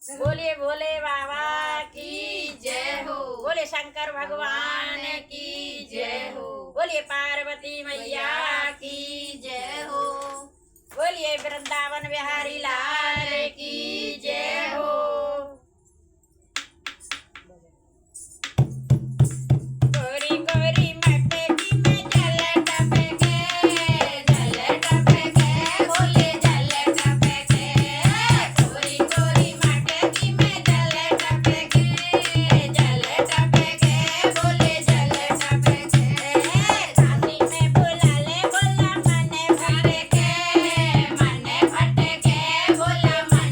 बोलिए भोले बाबा की जय हो। बोले शंकर भगवान की जय हो। बोलिए पार्वती मैया की जय हो। बोलिए वृंदावन बिहारी लाल की जय हो। कोरी कोरी मटकी में जल टपके, जल टपके, बोले जल टपके। कोरी कोरी मटकी में जल टपके, जल टपके, बोले जल टपके। काशी में बुला ले बोला मन भटके, मन भटके, बोला मन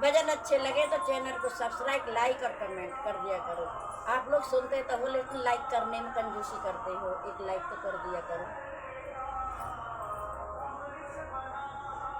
भजन अच्छे लगे तो चैनल को सब्सक्राइब, लाइक और कमेंट कर दिया करो। आप लोग सुनते तो हो लेकिन लाइक करने में कंजूसी करते हो, एक लाइक तो कर दिया करो।